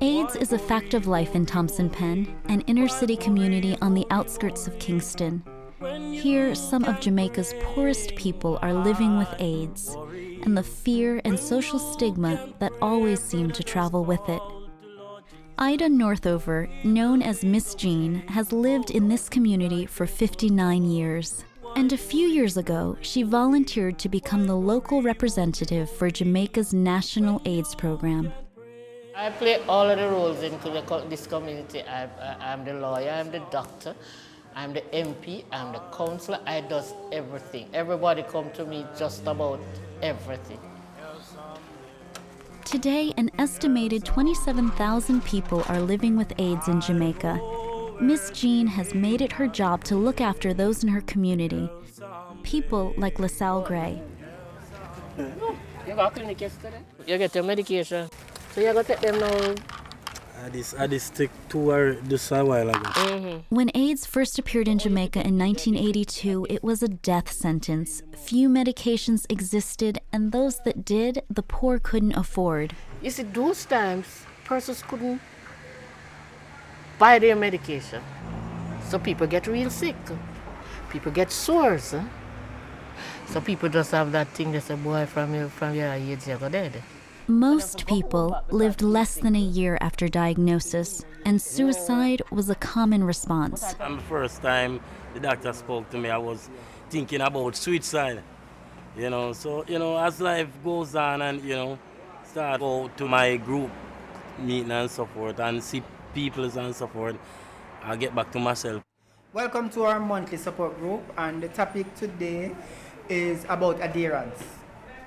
AIDS is a fact of life in Thompson Pen, an inner-city community on the outskirts of Kingston. Here, some of Jamaica's poorest people are living with AIDS, and the fear and social stigma that always seem to travel with it. Ida Northover, known as Miss Jean, has lived in this community for 59 years. And a few years ago, she volunteered to become the local representative for Jamaica's National AIDS Program. I play all of the roles in this community. I'm the lawyer, I'm the doctor, I'm the MP, I'm the counselor. I do everything. Everybody come to me just about everything. Today, an estimated 27,000 people are living with AIDS in Jamaica. Miss Jean has made it her job to look after those in her community, people like LaSalle Gray. You got a clinic yesterday? You get your medication. So you got to take them now. I just stick to her just a while ago. When AIDS first appeared in Jamaica in 1982, it was a death sentence. Few medications existed, and those that did, the poor couldn't afford. You see, those times, persons couldn't buy their medication. So people get real sick. People get sores. Huh? So people just have that thing, they say, boy, from your AIDS, you go dead. Most people lived less than a year after diagnosis, and suicide was a common response. And the first time the doctor spoke to me, I was thinking about suicide. So, as life goes on and, start go to my group meeting and so forth and see people and so forth, I'll get back to myself. Welcome to our monthly support group, and the topic today is about adherence.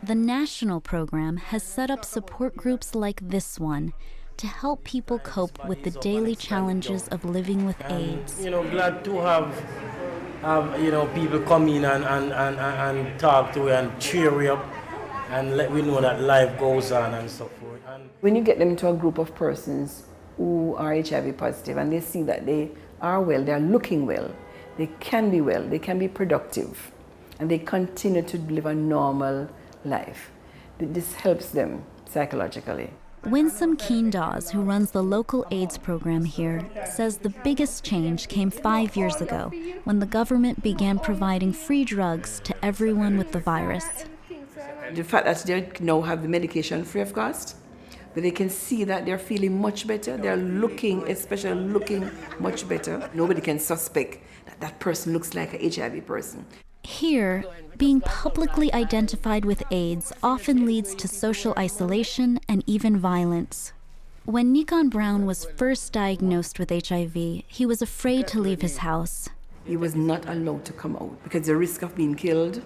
The national program has set up support groups like this one to help people cope with the daily challenges of living with AIDS. Glad to have people come in and talk to you and cheer you up and let we know that life goes on and so forth. When you get them into a group of persons who are HIV positive and they see that they are well, they are looking well, they can be productive, and they continue to live a normal life. This helps them psychologically. Winsome Keen-Dawes, who runs the local AIDS program here, says the biggest change came 5 years ago when the government began providing free drugs to everyone with the virus. The fact that they now have the medication free of cost, that they can see that they're feeling much better, they're looking much better. Nobody can suspect that that person looks like an HIV person. Here, being publicly identified with AIDS often leads to social isolation and even violence. When Nikon Brown was first diagnosed with HIV, he was afraid to leave his house. He was not allowed to come out because the risk of being killed,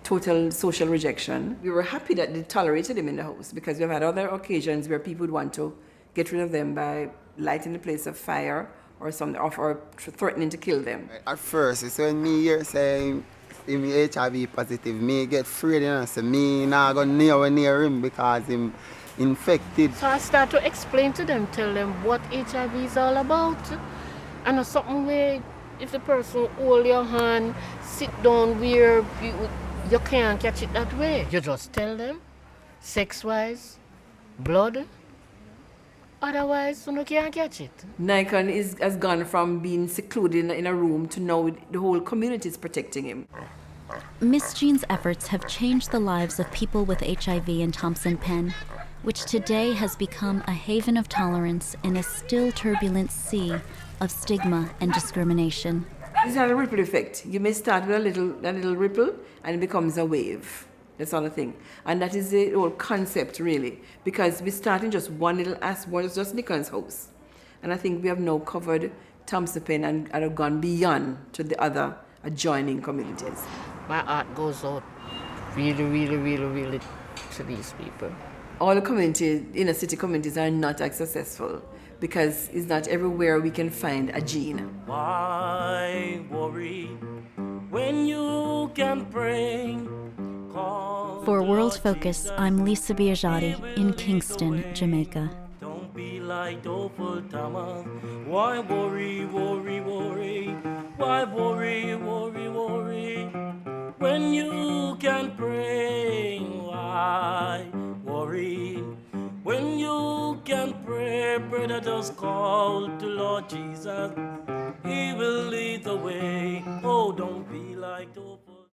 total social rejection. We were happy that they tolerated him in the house because we've had other occasions where people would want to get rid of them by lighting the place of fire or something, or threatening to kill them. At first, it's when me hear saying him HIV positive, me get afraid, so me not go near him because him infected. So I start to explain to them, tell them what HIV is all about. And it's something where if the person hold your hand, sit down where you can't catch it that way. You just tell them, sex-wise, blood, otherwise you can't catch it. Nikon has gone from being secluded in a room to now the whole community is protecting him. Miss Jean's efforts have changed the lives of people with HIV in Thompson Pen, which today has become a haven of tolerance in a still turbulent sea of stigma and discrimination. It's not a ripple effect. You may start with a little ripple and it becomes a wave. That's all the thing. And that is the whole concept, really, because we start in just one little aspect, just Nikon's house. And I think we have now covered Thompson Pen and have gone beyond to the other adjoining communities. My heart goes out really to these people. All the communities, inner city communities, are not as successful because it's not everywhere we can find a gene. Why worry when you can pray? For Worldfocus, I'm Lisa Biagiotti in Kingston, Jamaica. Don't be like awful Thomas. Why worry? Why worry? When you can pray, why worry? When there, brother, just call to Lord Jesus. He will lead the way.